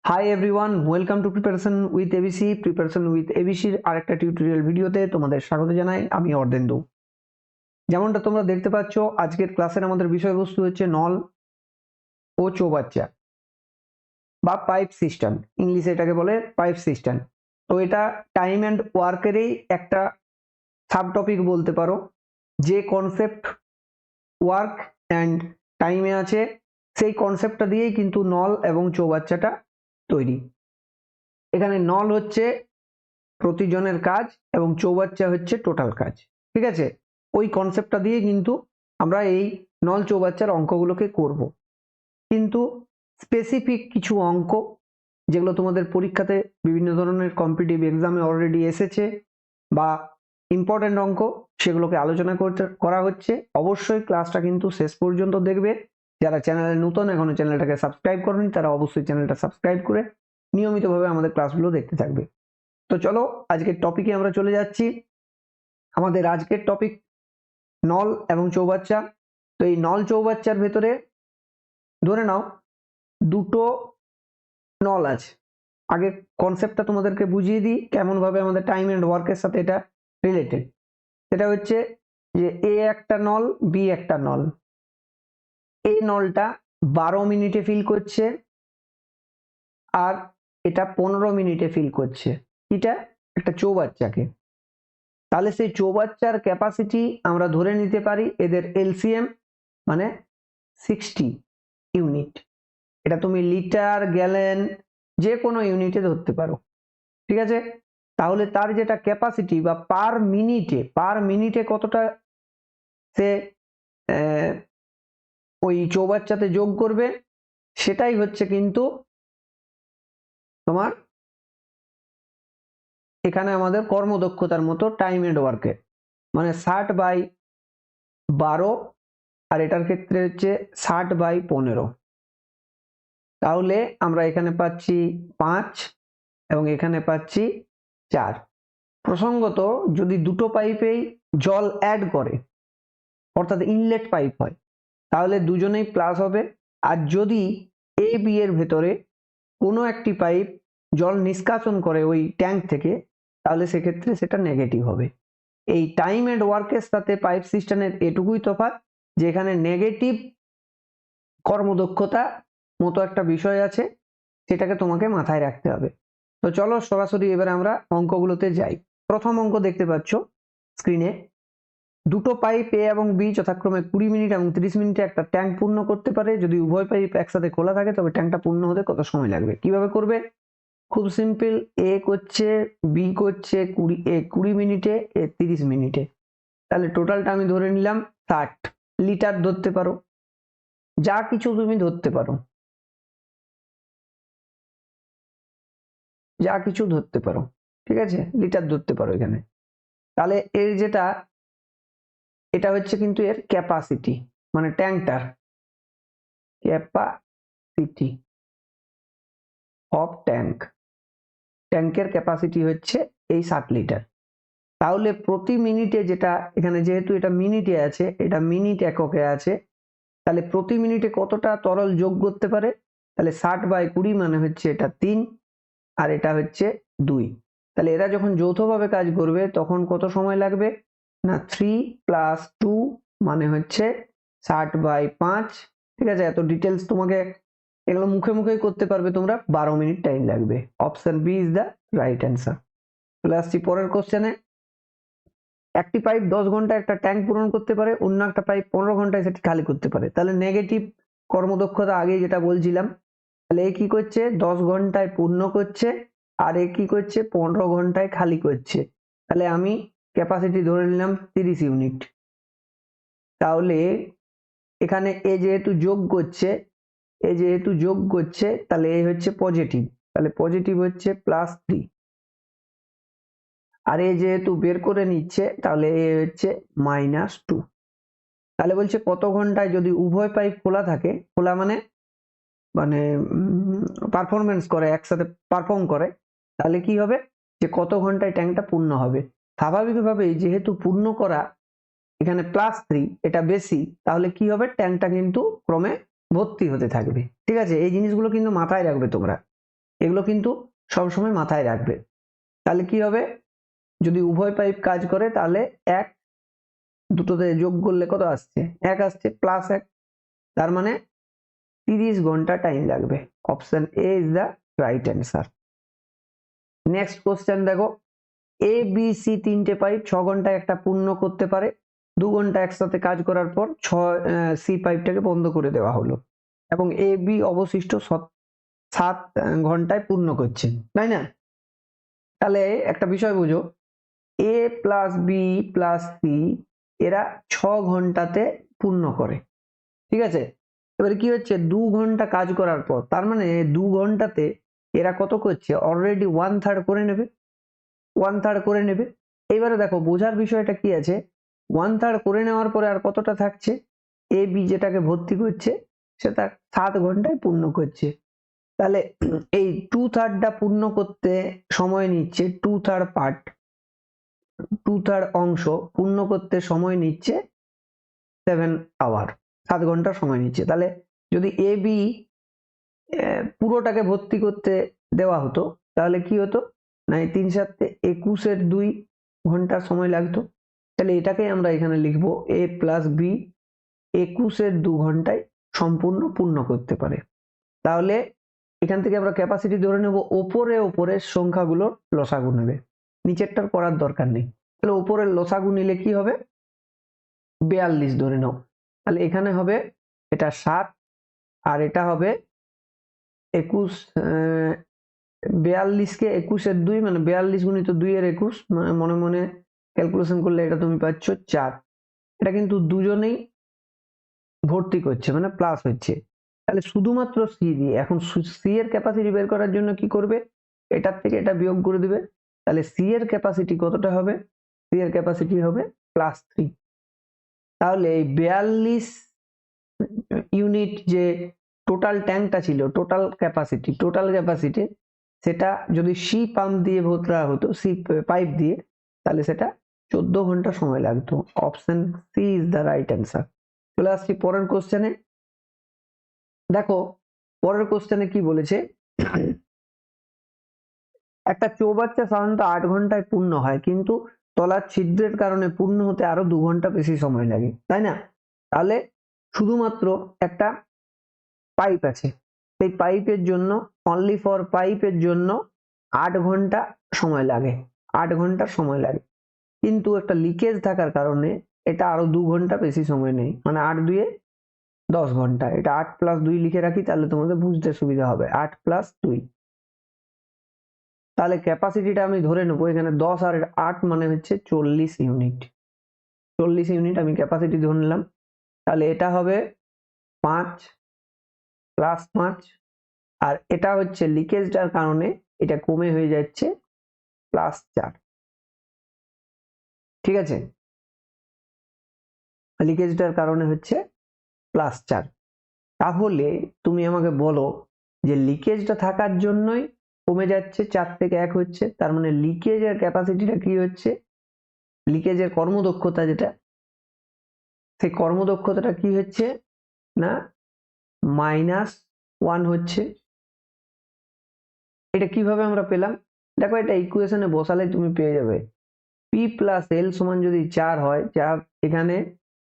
High everyone, welcome to preparation with ABC. Preparation with এবিসির আরেকটা tutorial ভিডিওতে তোমাদের স্বাগত জানাই। আমি অর্ধেন্দু। যেমনটা তোমরা দেখতে পাচ্ছ, আজকের ক্লাসের আমাদের বিষয়বস্তু হচ্ছে নল ও চৌবাচ্চা বা পাইপ সিস্টেম। ইংলিশে এটাকে বলে পাইপ সিস্টেম। তো এটা টাইম অ্যান্ড ওয়ার্কেরই একটা সাব টপিক বলতে পারো। যে কনসেপ্ট ওয়ার্ক অ্যান্ড টাইমে আছে, সেই কনসেপ্টটা দিয়েই কিন্তু নল এবং চৌবাচ্চাটা তৈরি। এখানে নল হচ্ছে প্রতিজনের কাজ এবং চৌবাচ্চা হচ্ছে টোটাল কাজ। ঠিক আছে, ওই কনসেপ্টটা দিয়ে কিন্তু আমরা এই নল চৌবাচ্চার অঙ্কগুলোকে করব। কিন্তু স্পেসিফিক কিছু অঙ্ক যেগুলো তোমাদের পরীক্ষাতে বিভিন্ন ধরনের কম্পিটিটিভ এক্সামে অলরেডি এসেছে বা ইম্পর্টেন্ট অঙ্ক, সেগুলোকে আলোচনা করা হচ্ছে। অবশ্যই ক্লাসটা কিন্তু শেষ পর্যন্ত দেখবে। যারা চ্যানেলে নতুন, এখনো চ্যানেলটাকে সাবস্ক্রাইব করনি, তারা অবশ্যই চ্যানেলটা সাবস্ক্রাইব করে নিয়মিতভাবে আমাদের ক্লাসগুলো দেখতে থাকবে। তো চলো আজকের টপিকে আমরা চলে যাচ্ছি। আমাদের আজকের টপিক নল এবং চৌবাচ্চা। তো এই নল চৌবাচ্চার ভেতরে ধরে নাও দুটো নল আছে। আগে কনসেপ্টটা তোমাদেরকে বুঝিয়ে দিই কেমন ভাবে আমাদের টাইম এন্ড ওয়ার্কের সাথে এটা রিলেটেড। সেটা হচ্ছে যে এ একটা নল, বি একটা নল। এই নলটা 12 মিনিটে ফিল করছে আর এটা 15 মিনিটে ফিল করছে। এটা একটা চৌবাচ্চাকে। তাহলে সেই চৌবাচ্চার ক্যাপাসিটি আমরা ধরে নিতে পারি এদের এলসিএম মানে 60 ইউনিট। এটা তুমি লিটার, গ্যালন যে কোনো ইউনিটে ধরতে পারো। ঠিক আছে, তাহলে তার যেটা ক্যাপাসিটি বা পার মিনিটে কতটা সে ওই চৌবাচ্চাতে যোগ করবে, সেটাই হচ্ছে কিন্তু তোমার এখানে আমাদের কর্মদক্ষতার মতো টাইম এন্ড ওয়ার্কে, মানে 60/12 আর এটার ক্ষেত্রে হচ্ছে 60/15। তাহলে আমরা এখানে পাচ্ছি 5 এবং এখানে পাচ্ছি 4। প্রসঙ্গত যদি দুটো পাইপেই জল অ্যাড করে, অর্থাৎ ইনলেট পাইপ হয়, তাহলে দুজনেই প্লাস হবে। আর যদি এ বি এর ভেতরে কোনো একটি পাইপ জল নিষ্কাশন করে ওই ট্যাঙ্ক থেকে, তাহলে সেক্ষেত্রে সেটা নেগেটিভ হবে। এই টাইম অ্যান্ড ওয়ার্কের সাথে পাইপ সিস্টেমের এটুকুই তফাৎ, যেখানে নেগেটিভ কর্মদক্ষতা মতো একটা বিষয় আছে, সেটাকে তোমাকে মাথায় রাখতে হবে। তো চলো সরাসরি এবার আমরা অঙ্কগুলোতে যাই। প্রথম অঙ্ক দেখতে পাচ্ছ স্ক্রিনে। দুটো পাইপ এ এবং বি যথাক্রমে 20 মিনিট এবং 30 মিনিটে একটা ট্যাঙ্ক পূর্ণ করতে পারে। যদি উভয় পাইপ একসাথে খোলা থাকে তবে ট্যাঙ্কটা পূর্ণ হতে কত সময় লাগবে? কিভাবে করবে? খুব সিম্পল। এ করছে, বি করছে 20 মিনিটে, এ 30 মিনিটে। তাহলে টোটালটা আমি ধরে নিলাম 60 লিটার। ধরতে পারো, যা কিছু তুমি ধরতে পারো, যা কিছু ধরতে পারো। ঠিক আছে, লিটার ধরতে পারো এখানে। তাহলে এর যেটা, এটা হচ্ছে কিন্তু এর ক্যাপাসিটি, মানে ট্যাঙ্কটার ক্যাপাসিটি অফ ট্যাঙ্ক। ট্যাঙ্কের ক্যাপাসিটি হচ্ছে এই 60 লিটার। তাহলে প্রতি মিনিটে, যেটা এখানে যেহেতু এটা মিনিটে আছে, এটা মিনিট এককে আছে, তাহলে প্রতি মিনিটে কতটা তরল যোগ করতে পারে? তাহলে 60/20 মানে হচ্ছে এটা 3 আর এটা হচ্ছে 2। তাহলে এরা যখন যৌথভাবে কাজ করবে তখন কত সময় লাগবে? না 3 + 2 মানে হচ্ছে 60/5। ঠিক আছে, এত ডিটেলস তোমাকে এগুলো মুখে মুখেই করতে পারবে তোমরা। 12 মিনিট টাইম লাগবে। Option B is the right answer. চলে আসছি পরের কোশ্চেনে। একটি পাইপ 10 ঘন্টায় একটা ট্যাঙ্ক পূরণ করতে পারে, অন্য একটা পাইপ 15 ঘন্টায় সেটি খালি করতে পারে। তাহলে নেগেটিভ কর্মদক্ষতা আগে যেটা বলছিলাম, তাহলে এ কি করছে? 10 ঘন্টায় পূর্ণ করছে আর এ কি করছে? 15 ঘন্টায় খালি করছে। তাহলে আমি ক্যাপাসিটি ধরে নিলাম 30 ইউনিট। তাহলে এখানে এ যেহেতু যোগ করছে, তাহলে এ হচ্ছে পজিটিভ, তাহলে পজিটিভ হচ্ছে +3। আর এ যেহেতু বের করে নিচ্ছে, তাহলে এ হচ্ছে -2। তাহলে বলছে কত ঘন্টায়, যদি উভয় পাইপ খোলা থাকে, খোলা মানে মানে পারফরমেন্স করে, একসাথে পারফর্ম করে, তাহলে কি হবে? যে কত ঘন্টায় ট্যাঙ্কটা পূর্ণ হবে। স্বাভাবিকভাবেই যেহেতু পূর্ণ করা এখানে +3, এটা বেশি, তাহলে কি হবে? ট্যাঙ্কটা কিন্তু ক্রমে ভর্তি হতে থাকবে। ঠিক আছে, এই জিনিসগুলো কিন্তু মাথায় রাখবে তোমরা। এগুলো কিন্তু সবসময় মাথায় রাখবে। তাহলে কি হবে, যদি উভয় পাইপ কাজ করে তাহলে এক, দুটোতে যোগ করলে কত আসছে, এক আসছে, প্লাস এক, তার মানে 30 ঘন্টা টাইম লাগবে। Option A is the right answer. Next question দেখো, এ বি সি তিনটে পাইপ 6 ঘন্টায় একটা পূর্ণ করতে পারে। 2 ঘন্টা একসাথে কাজ করার পর সি পাইপটাকে বন্ধ করে দেওয়া হলো এবং এ বি অবশিষ্ট 7 ঘন্টায় পূর্ণ করছে, তাই না? তাহলে একটা বিষয় বুঝো, এ প্লাস বি প্লাস সি এরা 6 ঘন্টাতে পূর্ণ করে, ঠিক আছে? এবারে কি হচ্ছে, 2 ঘন্টা কাজ করার পর, তার মানে 2 ঘন্টাতে এরা কত করছে, অলরেডি 1/3 করে নেবে, 1/3 করে নেবে। এবারে দেখো বোঝার বিষয়টা কি আছে, 1/3 করে নেওয়ার পরে আর কতটা থাকছে, এ বি যেটাকে ভর্তি করছে সেটা 7 ঘন্টায় পূর্ণ করছে। তাহলে এই 2/3টা পূর্ণ করতে সময় নিচ্ছে, 2/3 অংশ পূর্ণ করতে সময় নিচ্ছে 7 আওয়ার, 7 ঘন্টা সময় নিচ্ছে। তাহলে যদি এ বি পুরোটাকে ভর্তি করতে দেওয়া হতো তাহলে কি হতো না, 3 7 21 2 ঘন্টা সময় লাগতো। তাহলে এটাকে আমরা এখানে লিখবো এ প্লাস বি 21 2 ঘন্টায় সম্পূর্ণ পূর্ণ করতে পারে। তাহলে এখান থেকে আমরা ক্যাপাসিটি ধরে নেব, ওপরের সংখ্যাগুলোর লসাগু নেবে, নিচেরটার করার দরকার নেই। তাহলে ওপরের লসাগু নিলে কি হবে, 42 ধরে নাও। তাহলে এখানে হবে এটা 7 আর এটা হবে 21, 42কে 21 2 মানে 42 গুণিত 2 এর 21, মনে মনে ক্যালকুলেশন করলে এটা তুমি পাচ্ছ 4। এটা কিন্তু দুজনেই ভর্তি করছে মানে প্লাস হচ্ছে। তাহলে শুধুমাত্র সি দিয়ে, এখন সি এর ক্যাপাসিটি বের করার জন্য কি করবে, এটার থেকে এটা বিয়োগ করে দিবে। তাহলে সি এর ক্যাপাসিটি কতটা হবে, সি এর ক্যাপাসিটি হবে +3। তাহলে এই 42 ইউনিট যে টোটাল ট্যাঙ্কটা ছিল, টোটাল ক্যাপাসিটি সেটা যদি সি পাম্প দিয়ে ভরা হতো, সি পাইপ দিয়ে, তাহলে সেটা 14 ঘন্টা সময় লাগতো। Option C is the right answer. চলে আসছি পরের কোশ্চেনে। দেখো পরের কোশ্চেনে কি বলেছে, একটা চৌবাচ্চা সাধারণত 8 ঘন্টায় পূর্ণ হয়, কিন্তু তলার ছিদ্রের কারণে পূর্ণ হতে আরো 2 ঘন্টা বেশি সময় লাগে, তাই না? তাহলে শুধুমাত্র একটা পাইপ আছে, সেই পাইপের জন্য, অনলি ফর পাইপের জন্য 8 ঘন্টা সময় লাগে, 8 ঘন্টা সময় লাগে। কিন্তু একটা লিকেজ থাকার কারণে এটা আরো 2 ঘন্টা বেশি সময় নেই, মানে 8 2 10 ঘন্টা। এটা 8 + 2 লিখে রাখি তাহলে তোমাদের বুঝতে সুবিধা হবে, 8 + 2। তাহলে ক্যাপাসিটিটা আমি ধরে নেবো এখানে 10 আর 8 মানে হচ্ছে 40 ইউনিট, 40 ইউনিট আমি ক্যাপাসিটি ধরে নিলাম। তাহলে এটা হবে 5 + 5, আর এটা হচ্ছে লিকেজটার কারণে এটা কমে হয়ে যাচ্ছে +4, ঠিক আছে? লিকেজটার কারণে হচ্ছে +4। তাহলে তুমি আমাকে বলো যে লিকেজটা থাকার জন্যই কমে যাচ্ছে, 4 থেকে 1 হচ্ছে, তার মানে লিকেজের ক্যাপাসিটিটা কি হচ্ছে, লিকেজের কর্মদক্ষতা যেটা, সেই কর্মদক্ষতাটা কি হচ্ছে না -1 হচ্ছে। এটা কিভাবে আমরা পেলাম, দেখো এটা ইকুয়েশনে বসালে তুমি পেয়ে যাবে, পি প্লাস এল সমান যদি 4 হয়, যা এখানে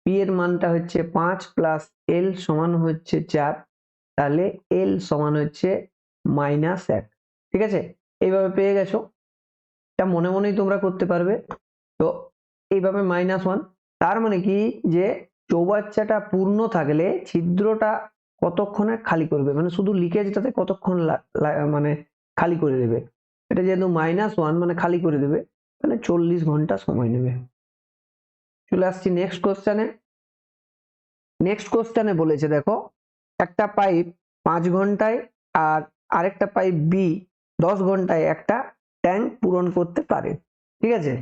পি এর মানটা হচ্ছে 5 প্লাস এল সমান হচ্ছে 4, তাহলে এল সমান হচ্ছে -1, ঠিক আছে? এইভাবে পেয়ে গেছো, এটা মনে মনেই তোমরা করতে পারবে। তো এইভাবে -1, তার মানে কি যে চৌবাচ্চাটা পূর্ণ থাকলে ছিদ্রটা কতক্ষণে খালি করবে, মানে শুধু লিকেজটাতে কতক্ষণ মানে খালি করে দেবে। এটা যেহেতু -1 মানে খালি করে দেবে, তাহলে 40 ঘন্টা সময় নেবে। চলে আসছি নেক্সট কোশ্চেনে। নেক্সট কোশ্চেনে বলেছে দেখো, একটা পাইপ 5 ঘন্টায় আর আরেকটা পাইপ বি 10 ঘন্টায় একটা ট্যাঙ্ক পূরণ করতে পারে, ঠিক আছে?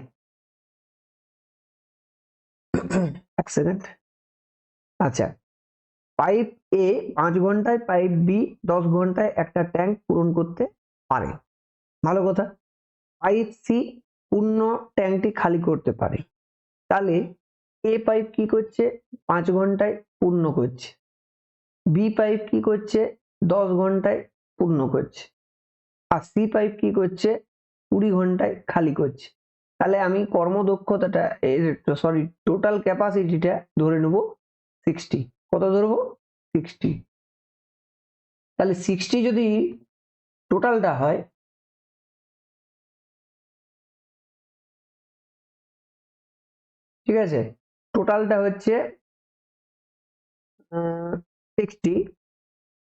এক সেকেন্ড। আচ্ছা, পাইপ এ 5 ঘন্টায়, পাইপ বি 10 ঘন্টায় একটা ট্যাঙ্ক পূরণ করতে পারে, ভালো কথা। পাইপ সি পূর্ণ ট্যাঙ্কটি খালি করতে পারে। তাহলে এ পাইপ কি করছে, 5 ঘন্টায় পূর্ণ করছে, বি পাইপ কি করছে, 10 ঘন্টায় পূর্ণ করছে। আর সি পাইপ কি করছে 20 ঘন্টায় খালি করছে। তাহলে আমি কর্মদক্ষতাটা সরি টোটাল ক্যাপাসিটিটা ধরে নেব 60। কত ধরবো 60। তাহলে 60 যদি টোটালটা হয় ঠিক আছে, টোটালটা হচ্ছে 60,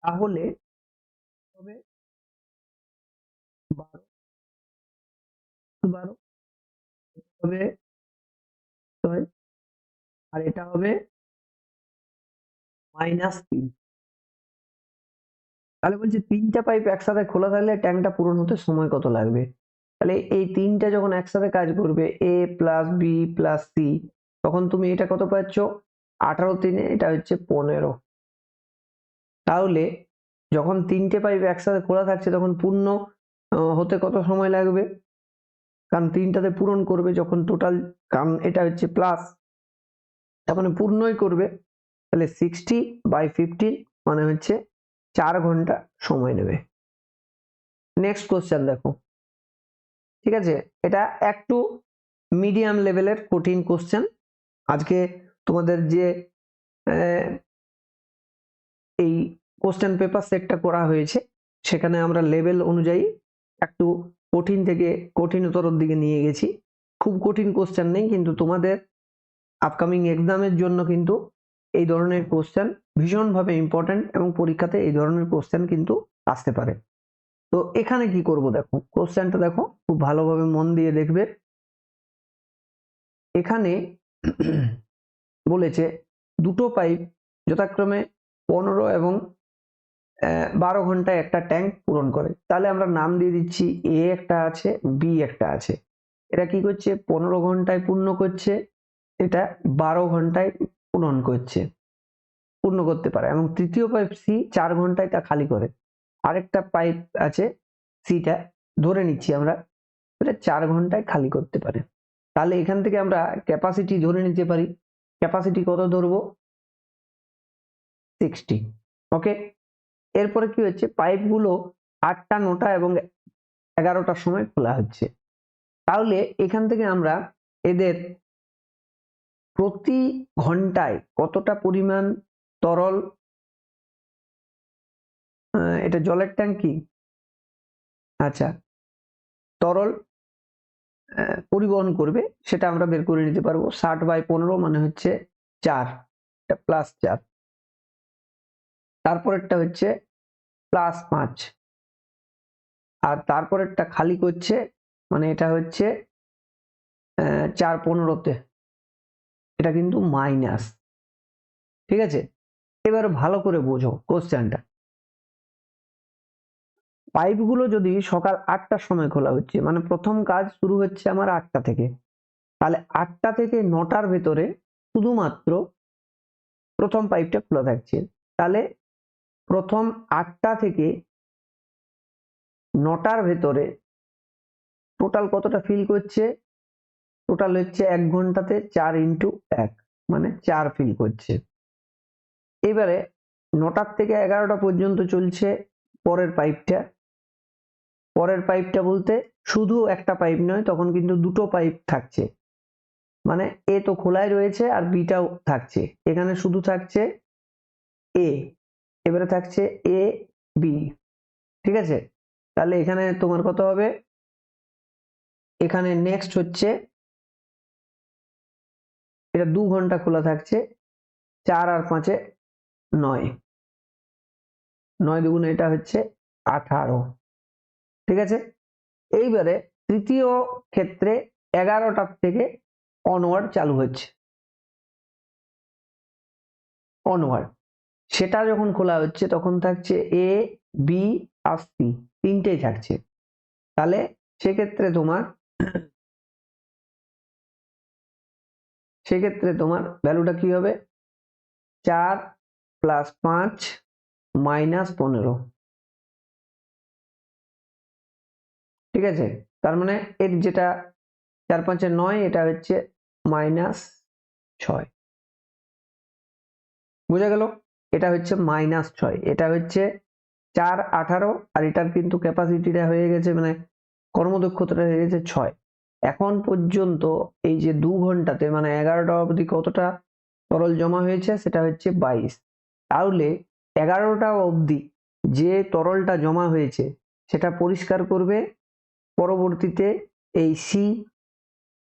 তাহলে হবে 12 12 হবে 6, আর এটা হবে -3। তাহলে বলছি 3টা পাইপ একসাথে খোলা থাকলে ট্যাঙ্কটা পূরণ হতে সময় কত লাগবে। তাহলে এই 3টা যখন একসাথে কাজ করবে এ প্লাস বি প্লাস সি, তখন তুমি এটা কত পাচ্ছ 18 3 এটা হচ্ছে 15। তাহলে যখন 3টে পাইপ একসাথে খোলা থাকছে তখন পূর্ণ হতে কত সময় লাগবে, কারণ 3টাতে পূরণ করবে যখন টোটাল, কারণ এটা হচ্ছে প্লাস তার মানে পূর্ণই করবে। তাহলে 60/15 মানে হচ্ছে 4 ঘন্টা সময় নেবে। নেক্সট কোশ্চেন দেখো, ঠিক আছে, এটা একটু মিডিয়াম লেভেলের কঠিন কোশ্চেন। আজকে তোমাদের যে এই কোশ্চেন পেপার সেটটা করা হয়েছে সেখানে আমরা লেভেল অনুযায়ী একটু কঠিন থেকে কঠিনতর দিকে নিয়ে গেছি। খুব কঠিন কোশ্চেন নেই, কিন্তু তোমাদের আপকামিং এক্সামের জন্য কিন্তু এই ধরনের কোশ্চেন ভীষণভাবে ইম্পর্টেন্ট এবং পরীক্ষাতে এই ধরনের কোশ্চেন কিন্তু আসতে পারে। তো এখানে কি করব দেখো, কোশ্চেনটা দেখো খুব ভালোভাবে মন দিয়ে দেখবে। এখানে বলেছে দুটো পাইপ যথাক্রমে 15 এবং 12 ঘন্টায় একটা ট্যাঙ্ক পূরণ করে। তাহলে আমরা নাম দিয়ে দিচ্ছি এ একটা আছে, বি একটা আছে। এটা কি করছে 15 ঘন্টায় পূর্ণ করছে, এটা 12 ঘন্টায় পূরণ করছে, পূর্ণ করতে পারে। এবং তৃতীয় পাইপ সি 4 ঘন্টায় তা খালি করে। আরেকটা পাইপ আছে সিটা ধরে নিচ্ছি আমরা, এটা 4 ঘন্টায় খালি করতে পারে। তাহলে এখান থেকে আমরা ক্যাপাসিটি ধরে নিতে পারি। ক্যাপাসিটি কত ধরবো 60। ওকে, এরপরে কি হচ্ছে পাইপগুলো 8টা 9টা এবং 11টার সময় খোলা হচ্ছে। তাহলে এখান থেকে আমরা এদের প্রতি ঘন্টায় কতটা পরিমাণ তরল, এটা জলের ট্যাঙ্কি, আচ্ছা, তরল পরিবহন করবে সেটা আমরা বের করে নিতে পারবো। 60/15 মানে হচ্ছে 4, এটা +4, তারপরেরটা হচ্ছে +5, আর তারপরেরটা খালি করছে মানে এটা হচ্ছে 4/15তে, এটা কিন্তু মাইনাস। ঠিক আছে, এবার ভালো করে বোঝো কোশ্চেনটা। পাইপগুলো যদি সকাল 8টার সময় খোলা হচ্ছে, মানে প্রথম কাজ শুরু হচ্ছে আমার 8টা থেকে, তাহলে 8টা থেকে 9টার ভেতরে শুধুমাত্র প্রথম পাইপটা খোলা থাকছে। তাহলে প্রথম 8টা থেকে 9টার ভেতরে টোটাল কতটা ফিল করছে, টোটাল হচ্ছে 1 ঘন্টাতে 4 × 1 মানে 4 ফিল করছে। এবারে 9টার থেকে 11টা পর্যন্ত চলছে পরের পাইপটা। পরের পাইপটা বলতে শুধু একটা পাইপ নয়, তখন কিন্তু দুটো পাইপ থাকছে, মানে এ তো খোলাই রয়েছে আর বিটাও থাকছে। এখানে শুধু থাকছে এ, এবারে থাকছে এ বি। ঠিক আছে, তাহলে এখানে তোমার কত হবে, এখানে নেক্সট হচ্ছে এটা 2 ঘন্টা খোলা থাকছে, 4 আর 5 এ 9, 9 দুগুণে এটা হচ্ছে 18। ঠিক আছে, এইবারে তৃতীয় ক্ষেত্রে 11টার থেকে অনওয়ার্ড চালু হচ্ছে, অনওয়ার্ড সেটা যখন খোলা হচ্ছে তখন থাকছে এ বি আর সি, তিনটেই থাকছে। তাহলে সেক্ষেত্রে তোমার ভ্যালুটা কি হবে 4 + 5 - 15। ঠিক আছে, তার মানে এর যেটা 4 5 এ 9, এটা হচ্ছে -6। বুঝা গেল, এটা হচ্ছে -6, এটা হচ্ছে 4 18 আর এটার কিন্তু ক্যাপাসিটিটা হয়ে গেছে মানে কর্মদক্ষতাটা হয়ে গেছে 6। এখন পর্যন্ত এই যে 2 ঘন্টাতে মানে 11টা অবধি কতটা তরল জমা হয়েছে সেটা হচ্ছে 22। তাহলে 11টা অবধি যে তরলটা জমা হয়েছে সেটা পরিষ্কার করবে পরবর্তীতে এই সি,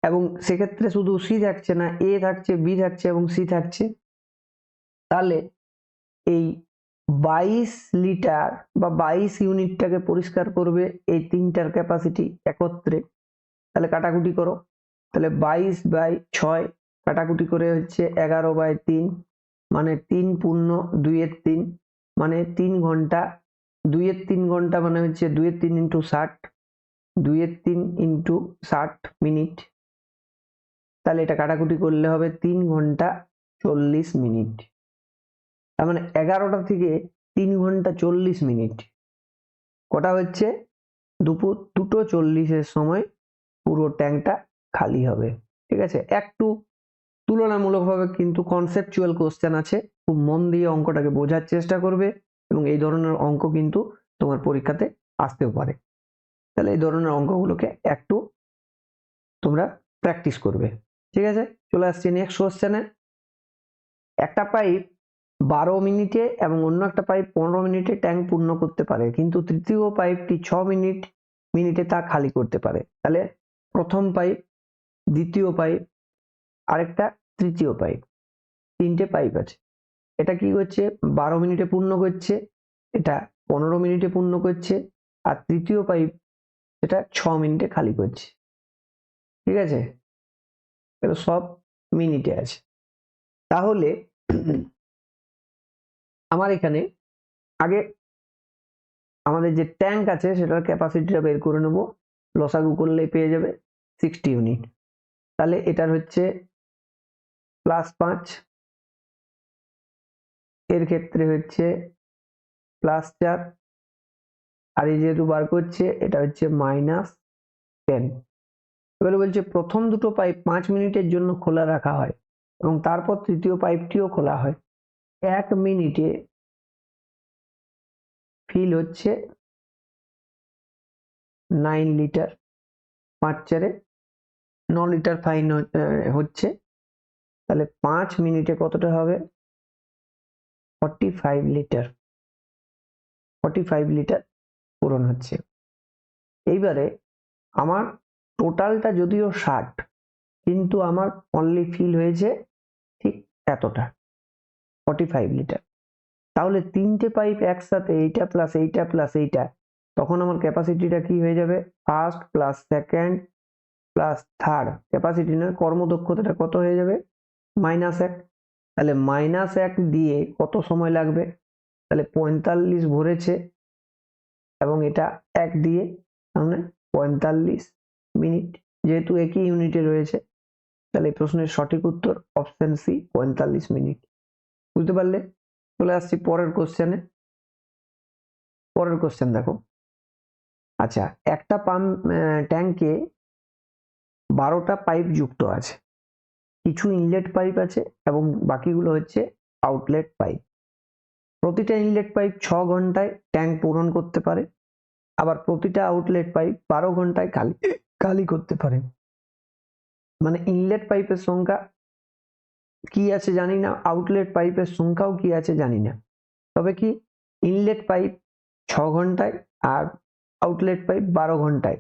এবং সেক্ষেত্রে শুধু সি থাকছে না, এ থাকছে, বি থাকছে এবং সি থাকছে। তাহলে এই 22 লিটার বা 22 ইউনিটটাকে পরিষ্কার করবে এই তিনটার ক্যাপাসিটি একত্রে। তাহলে কাটাকুটি করো, তাহলে 22/6 কাটাকুটি করে হচ্ছে 11/3 মানে 3 পূর্ণ 2/3 মানে 3 ঘন্টা, 2/3 ঘন্টা মানে হচ্ছে 2/3 ইন্টু 60, 2/3 ইন্টু 60 মিনিট। তাহলে এটা কাটাকুটি করলে হবে 3 ঘন্টা 40 মিনিট। তার মানে 11টা থেকে 3 ঘন্টা 40 মিনিট কটা হচ্ছে দুপুর 2:40 সময় পুরো ট্যাঙ্কটা খালি হবে। ঠিক আছে, একটু তুলনামূলকভাবে কিন্তু কনসেপচুয়াল কোশ্চেন আছে, খুব মন দিয়ে অঙ্কটাকে বোঝার চেষ্টা করবে এবং এই ধরনের অঙ্ক কিন্তু তোমার পরীক্ষাতে আসতেও পারে। তাহলে এই ধরনের অঙ্কগুলোকে একটু তোমরা প্র্যাকটিস করবে। ঠিক আছে, চলে আসছি নেক্সট কোশ্চেনে। একটা পাইপ 12 মিনিটে এবং অন্য একটা পাইপ 15 মিনিটে ট্যাঙ্ক পূর্ণ করতে পারে, কিন্তু তৃতীয় পাইপটি 6 মিনিটে তা খালি করতে পারে। তাহলে প্রথম পাইপ, দ্বিতীয় পাইপ, আরেকটা তৃতীয় পাইপ, তিনটে পাইপ আছে। এটা কি করছে 12 মিনিটে পূর্ণ করছে, এটা 15 মিনিটে পূর্ণ করছে, আর তৃতীয় পাইপ এটা 6 মিনিটে খালি করছে। ঠিক আছে, এটা সব মিনিটে আছে। তাহলে আমার এখানে আগে আমাদের যে ট্যাঙ্ক আছে সেটার ক্যাপাসিটিটা বের করে নেব, লসাগু করলে পেয়ে যাবে 60 ইউনিট। তাহলে এটার হচ্ছে +5, এর ক্ষেত্রে হচ্ছে +4, আর এই যেহেতু বার করছে এটা হচ্ছে -10। এবারে বলছে প্রথম দুটো পাইপ 5 মিনিটের জন্য খোলা রাখা হয় এবং তারপর তৃতীয় পাইপটিও খোলা হয়। 1 মিনিটে ফিল হচ্ছে 9 লিটার, 5 4 9 লিটার ফাইন হচ্ছে। তাহলে 5 মিনিটে কতটা হবে 45 লিটার, 45 লিটার পূরণ হচ্ছে। এইবারে আমার টোটালটা যদিও 60, কিন্তু আমার অনলি ফিল হয়েছে ঠিক এতটা 45 লিটার। তাহলে তিনটে পাইপ একসাথে এইটা প্লাস এইটা প্লাস এইটা, তখন আমার ক্যাপাসিটিটা কি হয়ে যাবে first plus second plus third capacity না, কর্মদক্ষতাটা কত হয়ে যাবে -1। তাহলে -1 দিয়ে কত সময় লাগবে, তাহলে 45 ভরেছে এবং এটা 1 দিয়ে মানে 45 মিনিট, যেহেতু একই ইউনিটে রয়েছে। তাহলে এই প্রশ্নের সঠিক উত্তর অপশন সি 45 মিনিট। বুঝতে পারলে? চলে আসছি পরের কোশ্চেনে। পরের কোশ্চেন দেখো। আচ্ছা, একটা পাম্প ট্যাঙ্কে 12টা পাইপ যুক্ত আছে, কিছু ইনলেট পাইপ আছে এবং বাকিগুলো হচ্ছে আউটলেট পাইপ। প্রতিটা ইনলেট পাইপ 6 ঘন্টায় ট্যাঙ্ক পূরণ করতে পারে, আবার প্রতিটা আউটলেট পাইপ 12 ঘন্টায় খালি করতে পারে। মানে ইনলেট পাইপের সংখ্যা কি আছে জানি না, আউটলেট পাইপের সংখ্যাও কি আছে জানি না, তবে কি ইনলেট পাইপ 6 ঘন্টায় আর আউটলেট পাইপ 12 ঘন্টায়।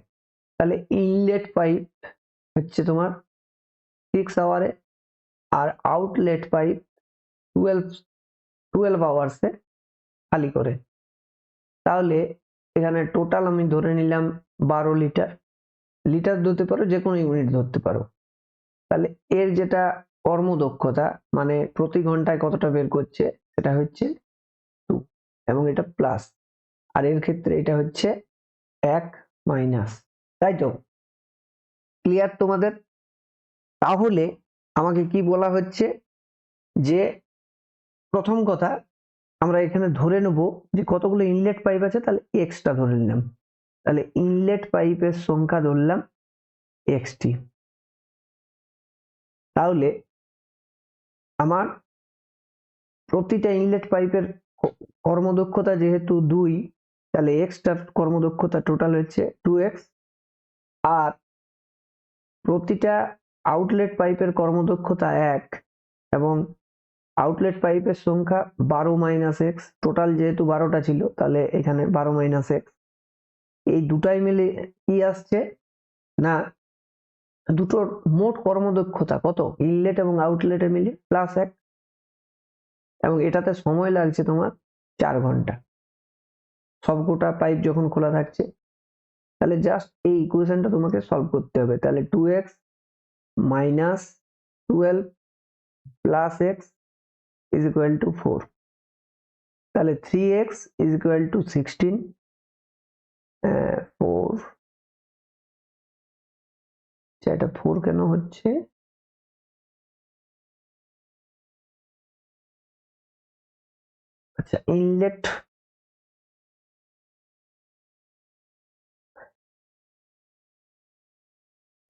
তাহলে ইনলেট পাইপ হচ্ছে তোমার 6 আওয়ারে আর আউটলেট পাইপ 12 আওয়ার্সে খালি করে। তাহলে এখানে টোটাল আমি ধরে নিলাম 12 লিটার, লিটার ধরতে পারো, যে কোনো ইউনিট ধরতে পারো। তাহলে এর যেটা কর্মদক্ষতা মানে প্রতি ঘন্টায় কতটা বের করছে সেটা হচ্ছে 2 এবং এটা প্লাস, আর এর ক্ষেত্রে এটা হচ্ছে 1 মাইনাস। তাই তো? ক্লিয়ার তোমাদের? তাহলে আমাকে কি বলা হচ্ছে যে প্রথম কথা আমরা এখানে ধরে নেব যে কতগুলো ইনলেট পাইপ আছে, তাহলে এক্সটা ধরে নিলাম। তাহলে ইনলেট পাইপের সংখ্যা ধরলাম এক্সটি। তাহলে আমার প্রতিটা ইনলেট পাইপের কর্মদক্ষতা যেহেতু 2, তাহলে এক্সটার কর্মদক্ষতা টোটাল হচ্ছে 2x, আর প্রতিটা আউটলেট পাইপের কর্মদক্ষতা 1 এবং আউটলেট পাইপের সংখ্যা 12 মাইনাস এক্স, টোটাল যেহেতু 12টা ছিল তাহলে এখানে 12 মাইনাস এক্স। এই দুটাই মিলে কি আসছে না, দুটোর মোট কর্মদক্ষতা কত, ইনলেট এবং আউটলেটে মিলে +1, এবং এটাতে সময় লাগছে তোমার 4 ঘন্টা সবকটা পাইপ যখন খোলা থাকছে। তাহলে জাস্ট এই ইকুয়েশনটা তোমাকে সলভ করতে হবে। তাহলে 2x minus 12 plus x is equal two 4, তাহলে 3x ইজ ইকুয়াল টু 16, 4, এটা 4 কেন হচ্ছে, আচ্ছা ইনলেট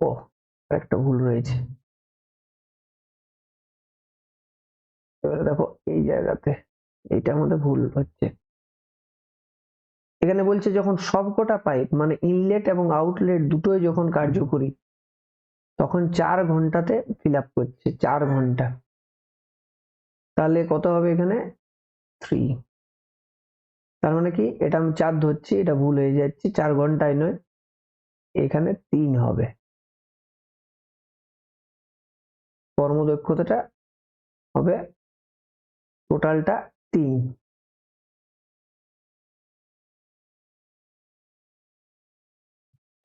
ও একটা ভুল রয়েছে। এবারে দেখো এই জায়গাতে এইটার মধ্যে ভুল হচ্ছে, এখানে বলছে যখন সবকটা পাইপ মানে ইনলেট এবং আউটলেট দুটোই যখন কার্যকরী তখন 4 ঘন্টাতে ফিল আপ করছে, 4 ঘন্টা। তাহলে কত হবে এখানে 3, তার মানে কি এটা আমি 4 ধরছি, এটা ভুল হয়ে যাচ্ছে, 4 ঘন্টায় নয় এখানে 3 হবে। কর্মদক্ষতাটা হবে টোটালটা 3,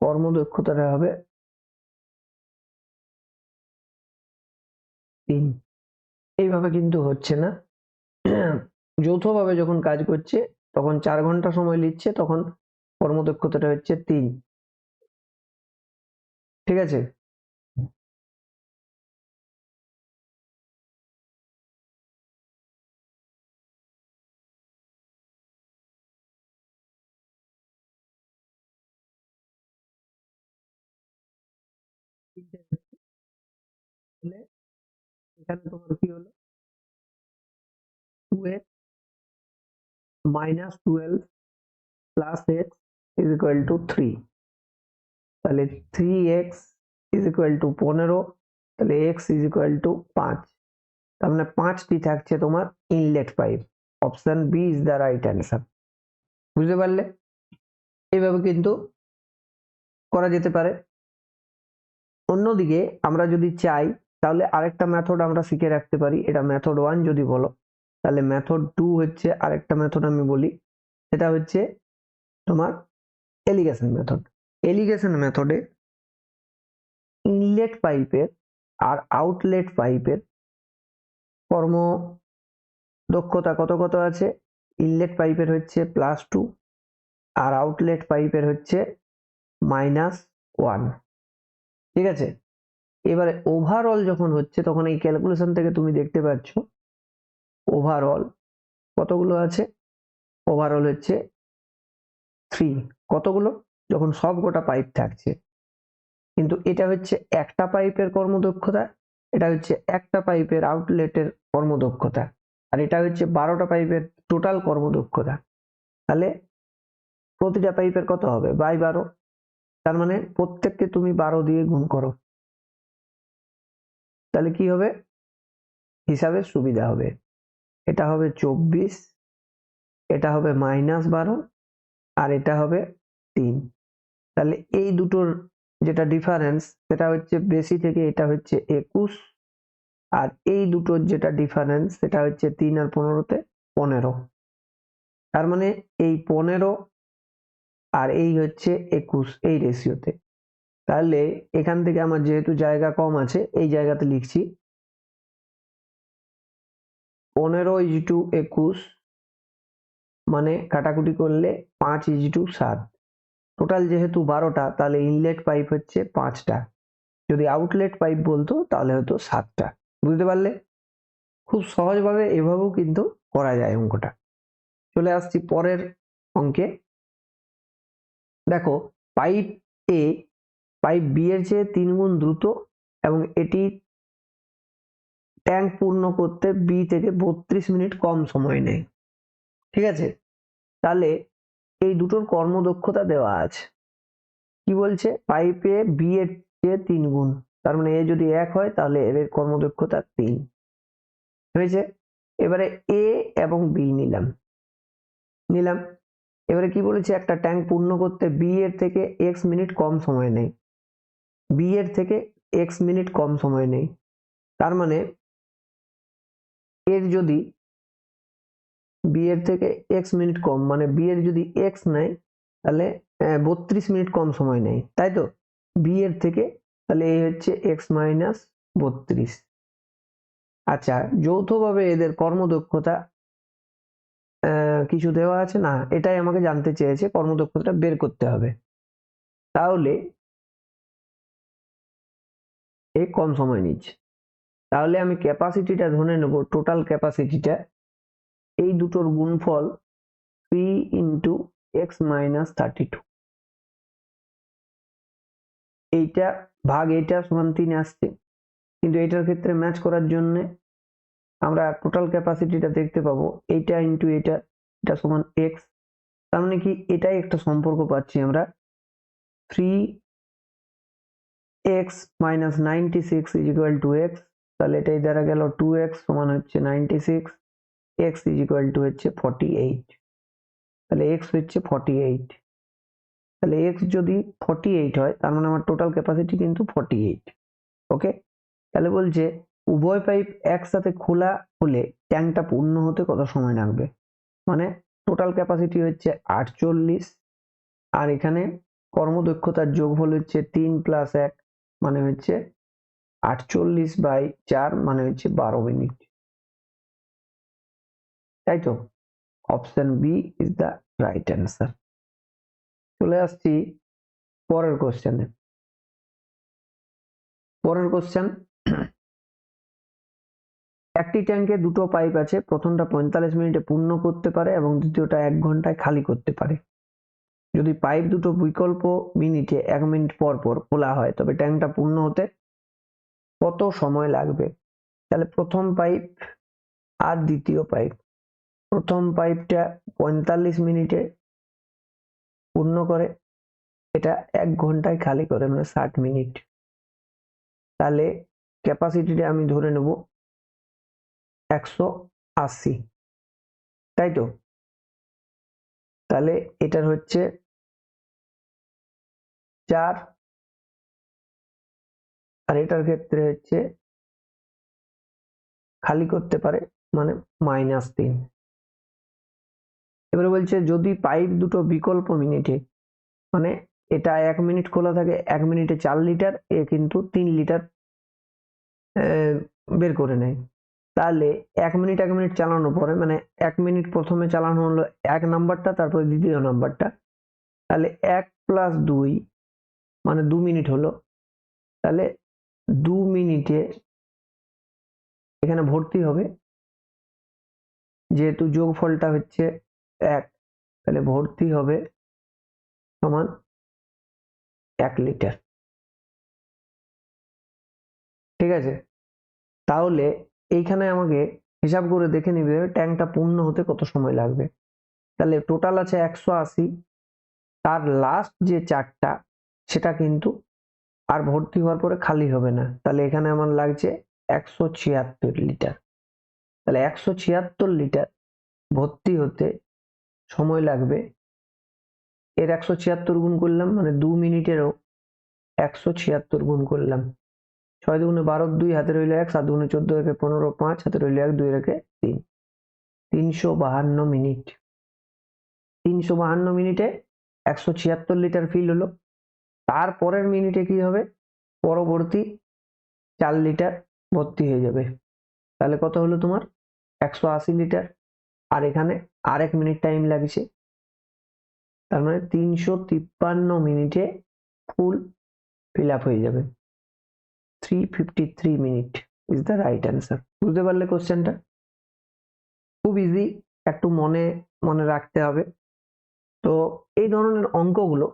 কর্মদক্ষতাটা হবে 3। এইভাবে কিন্তু হচ্ছে না, যৌথভাবে যখন কাজ করছে তখন 4 ঘন্টা সময় নিচ্ছে, তখন কর্মদক্ষতাটা হচ্ছে 3। ঠিক আছে, এখানে তোমার কি হলো 2x minus 12 plus x is equal two 3, তাহলে 3x ইজ ইকুয়াল টু 15, তাহলে x ইজ ইকুয়াল টু 5, তার মানে 5টি থাকছে তোমার inlet pipe. Option B is the right answer. বুঝতে পারলে? এইভাবে কিন্তু করা যেতে পারে। অন্যদিকে আমরা যদি চাই তাহলে আরেকটা মেথড আমরা শিখে রাখতে পারি, এটা মেথড 1 যদি বলো, তাহলে মেথড 2 হচ্ছে আরেকটা মেথড আমি বলি, সেটা হচ্ছে তোমার এলিগেশন মেথড। এলিগেশন মেথডে ইনলেট পাইপের আর আউটলেট পাইপের কর্ম দক্ষতা কত কত আছে, ইনলেট পাইপের হচ্ছে +2 আর আউটলেট পাইপের হচ্ছে -1। ঠিক আছে, এবারে ওভারঅল যখন হচ্ছে তখন এই ক্যালকুলেশন থেকে তুমি দেখতে পাচ্ছ ওভারঅল কতগুলো আছে, ওভারঅল হচ্ছে 3। কতগুলো, যখন সব গোটা পাইপ থাকছে, কিন্তু এটা হচ্ছে একটা পাইপের কর্মদক্ষতা, এটা হচ্ছে একটা পাইপের আউটলেটের কর্মদক্ষতা, আর এটা হচ্ছে 12টা পাইপের টোটাল কর্মদক্ষতা। তাহলে প্রতিটা পাইপের কত হবে, বাই 12, তার মানে প্রত্যেককে তুমি 12 দিয়ে গুণ করো, তাহলে কি হবে, হিসাবে সুবিধা হবে। এটা হবে 24, এটা হবে -12, আর এটা হবে 3। তাহলে এই দুটোর যেটা ডিফারেন্স সেটা হচ্ছে বেশি থেকে এটা হচ্ছে 21, আর এই দুটোর যেটা ডিফারেন্স সেটা হচ্ছে 3 আর 15তে 15। তার মানে এই 15 আর এই হচ্ছে 21 এই রেশিওতে। তাহলে এখান থেকে আমার যেহেতু জায়গা কম আছে এই জায়গাতে লিখছি 15:21, মানে কাটাকুটি করলে 5:7। টোটাল যেহেতু 12টা তাহলে ইনলেট পাইপ হচ্ছে 5টা, যদি আউটলেট পাইপ বলতো তাহলে হতো 7টা। বুঝতে পারলে? খুব সহজভাবে এভাবেও কিন্তু করা যায় অঙ্কটা। চলে আসছি পরের অঙ্কে। দেখো পাইপ এ পাইপ বি এর চেয়ে 3 গুণ দ্রুত এবং এটি ট্যাঙ্ক পূর্ণ করতে বি থেকে 32 মিনিট কম সময় নেয়। ঠিক আছে, তাহলে এই দুটোর কর্মদক্ষতা দেওয়া আছে। কি বলছে? পাইপে বি এর চেয়ে 3 গুণ, তার মানে এ যদি 1 হয় তাহলে এর কর্মদক্ষতা 3 হয়েছে। এবারে এ এবং বি নিলাম। এবারে কি বলেছে? একটা ট্যাঙ্ক পূর্ণ করতে বি এর থেকে x মিনিট কম সময় নেয়। বি এর থেকে x মিনিট কম সময় নেই, তার মানে এর যদি বি এর থেকে x মিনিট কম, মানে বি এর যদি x নেয় তাহলে 32 মিনিট কম সময় নেয়, তাই তো? বি এর থেকে, তাহলে এই হচ্ছে x মাইনাস 32। আচ্ছা, যৌথভাবে এদের কর্মদক্ষতা কিছু দেওয়া আছে না, এটাই আমাকে জানতে চেয়েছে, কর্মদক্ষতাটা বের করতে হবে। তাহলে এ কম সময় নিচ্ছে, তাহলে আমি ক্যাপাসিটিটা ধরে নেব, টোটাল ক্যাপাসিটিটা এই দুটোর গুণফল 3 ইন্টু এক্স মাইনাস 32, এইটা ভাগ এইটা সমান 3 আসছে, কিন্তু এটার ক্ষেত্রে ম্যাচ করার জন্য আমরা টোটাল ক্যাপাসিটিটা দেখতে পাবো এইটা ইন্টু এটা সমান এক্স, তার মানে কি এটাই একটা সম্পর্ক পাচ্ছি আমরা, 3x minus 96 is equal two x, তাহলে এটাই দ্বারা গেল 2x সমান হচ্ছে 96, x ইজ ইকুয়াল টু হচ্ছে 48, তাহলে x হচ্ছে 48, তাহলে x যদি 48 হয় তার মানে আমার টোটাল ক্যাপাসিটি কিন্তু 48। ওকে, তাহলে বলছে উভয় পাইপ একসাথে খোলা হলে ট্যাঙ্কটা পূর্ণ হতে কত সময় লাগবে, মানে টোটাল ক্যাপাসিটি হচ্ছে 48, আর এখানে কর্মদক্ষতার যোগফল হচ্ছে 3 প্লাস 1 মানে হচ্ছে 48/4 মানে হচ্ছে 12 মিনিট, তাই তো? Option B is the right answer. চলে আসছি পরের কোশ্চেনে। পরের কোশ্চেন, একটি ট্যাঙ্কে দুটো পাইপ আছে, প্রথমটা 45 মিনিটে পূর্ণ করতে পারে এবং দ্বিতীয়টা 1 ঘন্টায় খালি করতে পারে। যদি পাইপ দুটো বিকল্প মিনিটে 1 মিনিট পর পর খোলা হয় তবে ট্যাঙ্কটা পূর্ণ হতে কত সময় লাগবে? তাহলে প্রথম পাইপ আর দ্বিতীয় পাইপ, প্রথম পাইপটা 45 মিনিটে পূর্ণ করে, এটা 1 ঘন্টায় খালি করে, মানে 60 মিনিট। তাহলে ক্যাপাসিটিটা আমি ধরে নেব 180, তাই তো? তাহলে এটার হচ্ছে 4, আর এটার ক্ষেত্রে হচ্ছে খালি করতে পারে মানে -3। এবারে বলছে যদি পাইপ দুটো বিকল্প মিনিটে, মানে এটা 1 মিনিট খোলা থাকে, 1 মিনিটে 4 লিটার, এ কিন্তু 3 লিটার বের করে নেয়, তাহলে 1 মিনিট 1 মিনিট চালানোর পরে, মানে 1 মিনিট প্রথমে চালানো হলো 1 নাম্বারটা, তারপরে দ্বিতীয় নাম্বারটা, তাহলে 1 প্লাস 2 মানে 2 মিনিট হলো, তাহলে 2 মিনিটে এখানে ভর্তি হবে, যেহেতু যোগফলটা হচ্ছে 1, তাহলে ভর্তি হবে সমান 1 লিটার। ঠিক আছে, তাহলে এইখানে আমাকে হিসাব করে দেখে নিবে ট্যাঙ্কটা পূর্ণ হতে কত সময় লাগবে। তাহলে টোটাল আছে 180, তার লাস্ট যে 4টা সেটা কিন্তু আর ভর্তি হওয়ার পরে খালি হবে না, তাহলে এখানে আমার লাগছে 176 লিটার। তাহলে 176 লিটার ভর্তি হতে সময় লাগবে, এর 176 গুণ করলাম মানে 2 মিনিটেরও 176 গুণ করলাম, 6 দুগুণে 12, 2 হাতে রইল 1, 7 দুগুণে 14, 1 15, 5 হাতে রইল 1, 2 রেখে 3, 352 মিনিট। 352 মিনিটে 176 লিটার ফিল হলো, তারপরের মিনিটে কি হবে? পরবর্তী 4 লিটার ভর্তি হয়ে যাবে, তাহলে কত হলো তোমার? 180 লিটার, আর এখানে আর 1 মিনিট টাইম লাগছে, তার মানে 353 মিনিটে ফুল ফিল আপ হয়ে যাবে। 353 minute is the right answer. বুঝতে পারলে কোশ্চেনটা? খুব ইজি, একটু মনে মনে রাখতে হবে। তো এই ধরনের অঙ্কগুলো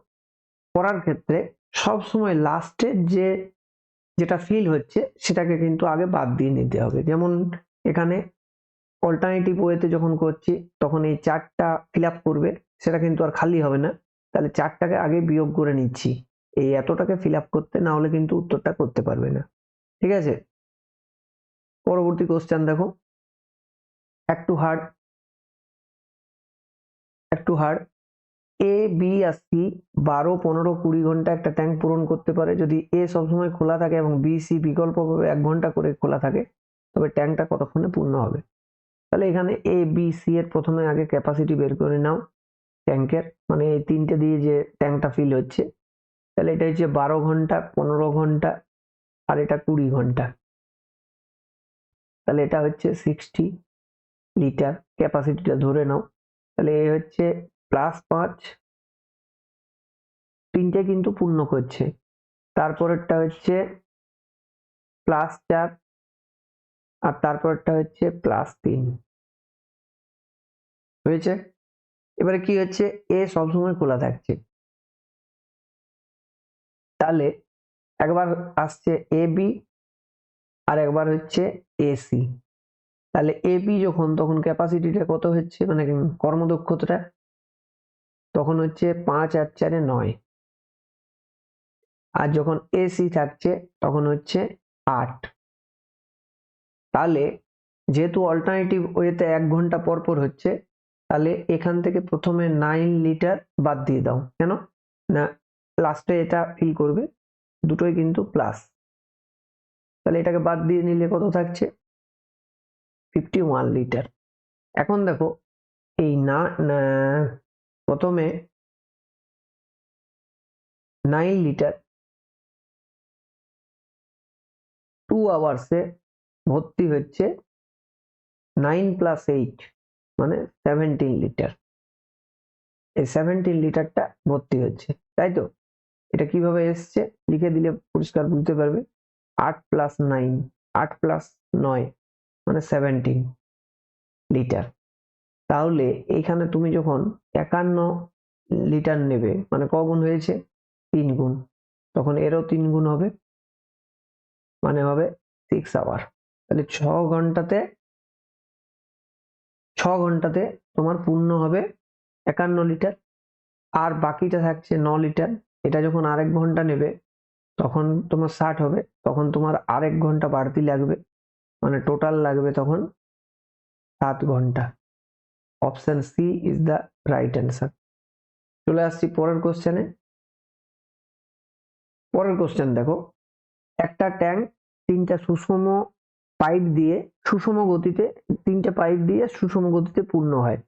করার ক্ষেত্রে সবসময় লাস্টে যেটা ফিল হচ্ছে সেটাকে কিন্তু আগে বাদ দিয়ে নিতে হবে। যেমন এখানে অল্টারনেটিভ ওয়েতে যখন করছি তখন এই 4টা ফিল আপ করবে, সেটা কিন্তু আর খালি হবে না, তাহলে 4টাকে আগে বিয়োগ করে নিচ্ছি এই এতটাকে ফিল আপ করতে, না হলে কিন্তু উত্তরটা করতে পারবে না। ঠিক আছে, পরবর্তী কোশ্চেন দেখো, একটু hard. A B R C 12, 15, 20 ঘন্টা একটা ট্যাঙ্ক পূরণ করতে পারে। যদি এ সবসময় খোলা থাকে এবং বি সি বিকল্পভাবে 1 ঘন্টা করে খোলা থাকে, তবে ট্যাঙ্কটা কতক্ষণে পূর্ণ হবে? তাহলে এখানে এ বি সি এর প্রথমে আগে ক্যাপাসিটি বের করে নাও ট্যাঙ্কের, মানে এই তিনটে দিয়ে যে ট্যাঙ্কটা ফিল হচ্ছে। তাহলে এটা হচ্ছে 12 ঘন্টা, 15 ঘন্টা, আর এটা 20 ঘন্টা। তাহলে এটা হচ্ছে 60 লিটার ক্যাপাসিটিটা ধরে নাও। তাহলে এ হচ্ছে +5, তিনটে কিন্তু পূর্ণ করছে। তারপরেরটা হচ্ছে +4, আর তারপরটা হচ্ছে +3 হয়েছে। এবারে কি হচ্ছে, এ সবসময় খোলা থাকছে, তাহলে একবার আসছে এ বি আর একবার হচ্ছে এসি। তাহলে এ বি যখন, তখন ক্যাপাসিটিটা কত হচ্ছে, মানে কর্মদক্ষতাটা তখন হচ্ছে 5 আর 4 9, আর যখন এসি থাকছে তখন হচ্ছে 8। তাহলে যেহেতু অল্টারনেটিভ ওয়েতে 1 ঘন্টা পর পর হচ্ছে, তাহলে এখান থেকে প্রথমে 9 লিটার বাদ দিয়ে দাও। কেন না, লাস্টে এটা ফিল করবে, দুটোই কিন্তু প্লাস। তাহলে এটাকে বাদ দিয়ে নিলে কত থাকছে, 51 লিটার। এখন দেখো এই প্রথমে 9 লিটার 2 আওয়ার্সে ভর্তি হচ্ছে 9 + 8 মানে 17 লিটার। এই 17 লিটারটা ভর্তি হচ্ছে, তাই তো? এটা কিভাবে এসছে লিখে দিলে পরিষ্কার বুঝতে পারবে। 8 + 9, 8 + 9 মানে 17 লিটার। তাহলে এইখানে তুমি যখন 51 লিটার নেবে, মানে কগুণ হয়েছে, 3 গুণ, তখন এরও 3 গুণ হবে, মানে হবে 6 আওয়ার। তাহলে 6 ঘন্টাতে তোমার পূর্ণ হবে 51 লিটার, আর বাকিটা থাকছে 9 লিটার। এটা যখন আরেক ঘন্টা নেবে তখন তোমার 60 হবে, তখন তোমার আরেক ঘন্টা বাড়তি লাগবে, মানে টোটাল লাগবে তখন 7 ঘন্টা। Option C is the right answer. চলে আসছি পরের কোশ্চেনে। পরের কোশ্চেন দেখো, একটা ট্যাঙ্ক তিনটা সুষম পাইপ দিয়ে সুষম গতিতে, তিনটে পাইপ দিয়ে সুষম গতিতে পূর্ণ হয়।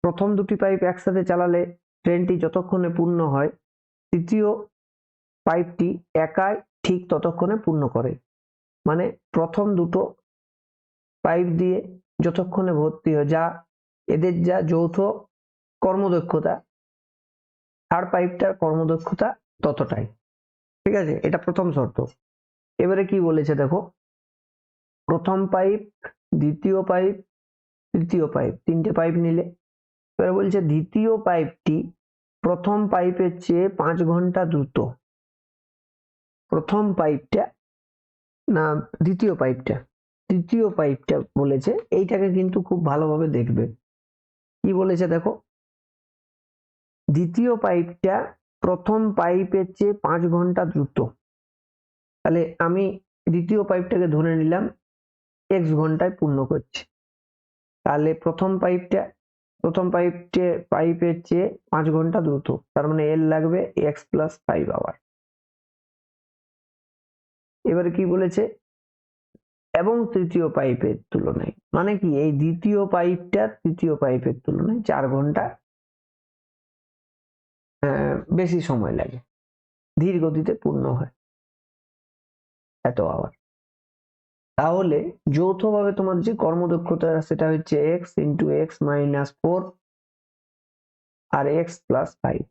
প্রথম দুটি পাইপ একসাথে চালালে ট্রেনটি যতক্ষণে পূর্ণ হয়, তৃতীয় পাইপটি একাই ঠিক ততক্ষণে পূর্ণ করে। মানে প্রথম দুটো পাইপ দিয়ে যতক্ষণে ভর্তি হয়, যা এদের যা যৌথ কর্মদক্ষতা, থার্ড পাইপটার কর্মদক্ষতা ততটাই। ঠিক আছে, এটা প্রথম শর্ত। এবারে কি বলেছে দেখো, প্রথম পাইপ, দ্বিতীয় পাইপ, তৃতীয় পাইপ, তিনটে পাইপ নিলে। এবারে বলছে দ্বিতীয় পাইপটি প্রথম পাইপের চেয়ে 5 ঘন্টা দ্রুত। প্রথম পাইপটা না দ্বিতীয় পাইপটা, তৃতীয় পাইপটা বলেছে, এইটাকে কিন্তু খুব ভালোভাবে দেখবে। কি বলেছে দেখো, দ্বিতীয় পাইপটা প্রথম পাইপের চেয়ে 5 ঘন্টা দ্রুত। তাহলে আমি দ্বিতীয় পাইপটাকে ধরে নিলাম x ঘন্টায় পূর্ণ করছে। তাহলে প্রথম পাইপের চেয়ে 5 ঘন্টা দ্রুত, তার মানে এল লাগবে x + 5 আওয়ার। এবারে কি বলেছে, এবং তৃতীয় পাইপের তুলনায়, মানে কি এই দ্বিতীয় পাইপটা তৃতীয় পাইপের তুলনায় 4 ঘন্টা বেশি সময় লাগে, ধীর গতিতে পূর্ণ হয়, এত আওয়ার। তাহলে যৌথভাবে তোমার যে কর্মদক্ষতা সেটা হচ্ছে x × x - 4 আর x + 5,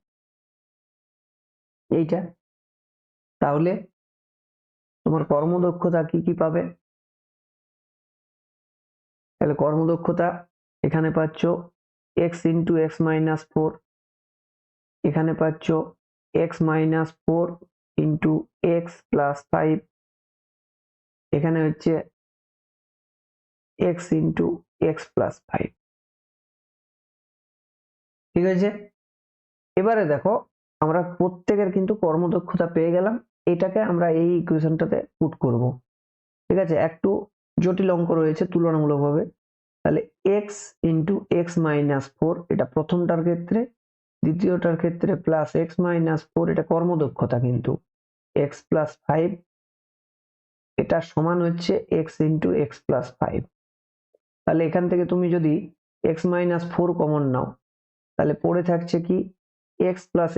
এইটা। তাহলে তোমার কর্মদক্ষতা কি কি পাবে, তাহলে কর্মদক্ষতা এখানে পাচ্ছ x × x - 4, এখানে পাচ্ছ x - 4 × x + 5, এখানে হচ্ছে x × x + 5। ঠিক আছে, এবারে দেখো আমরা প্রত্যেকের কিন্তু কর্মদক্ষতা পেয়ে গেলাম, এটাকে আমরা এই ইকুয়েশনটাতে পুট করব। ঠিক আছে, একটু জটিল অঙ্ক রয়েছে তুলনামূলকভাবে। তাহলে x into x minus four, এটা প্রথমটার ক্ষেত্রে, দ্বিতীয়টার ক্ষেত্রে প্লাস এক্স মাইনাস ফোর, এটা কর্মদক্ষতা কিন্তু, এক্স প্লাস ফাইভ, এটা সমান হচ্ছে x into x plus five. তাহলে এখান থেকে তুমি যদি এক্স মাইনাস ফোর কমন নাও, তাহলে পড়ে থাকছে কি এক্স প্লাস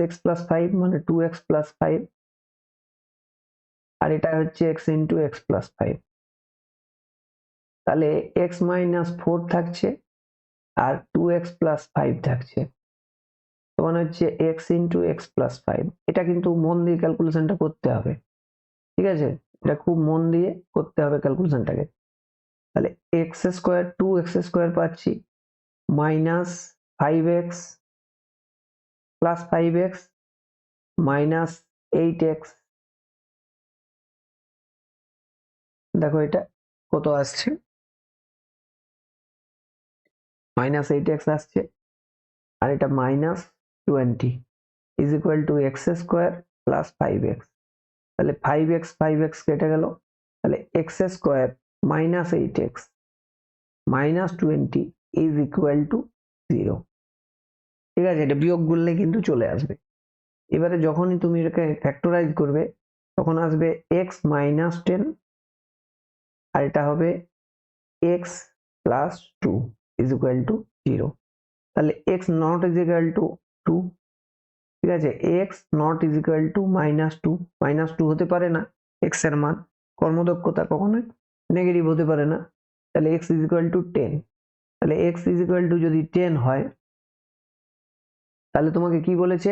ফাইভ, মানে টু এক্স প্লাস ফাইভ, আর এটা হচ্ছে x into x plus five. তাহলে এক্স মাইনাস ফোর থাকছে আর টু এক্স প্লাস ফাইভ থাকছে, সমান হচ্ছে x into x plus five. এটা কিন্তু মন দিয়ে ক্যালকুলেশনটা করতে হবে, ঠিক আছে, এটা খুব মন দিয়ে করতে হবে ক্যালকুলেশনটাকে। তাহলে x square, two x square পাচ্ছি, minus five x plus five x minus eight x. দেখো এটা কত আসছে, মাইনাস এইট এক্স আসছে, আর এটা minus twenty is equal two x square plus five x. তাহলে ফাইভ এক্স কেটে গেল, তাহলে x square minus eight x minus twenty is equal to zero. ঠিক আছে, এটা বিয়োগ করলে কিন্তু চলে আসবে। এবারে যখনই তুমি এটাকে ফ্যাক্টরাইজ করবে তখন আসবে এক্স মাইনাস টেন, আর এটা হবে x plus two is equal to zero. তাহলে x not is equal to two, ঠিক আছে, x not is equal to minus two হতে পারে না, এক্স এর মান, কর্মদক্ষতা কখনোই নেগেটিভ হতে পারে না। তাহলে x is equal two ten. তাহলে এক্স ইজ ইকুয়াল টু যদি টেন হয়, তাহলে তোমাকে কি বলেছে,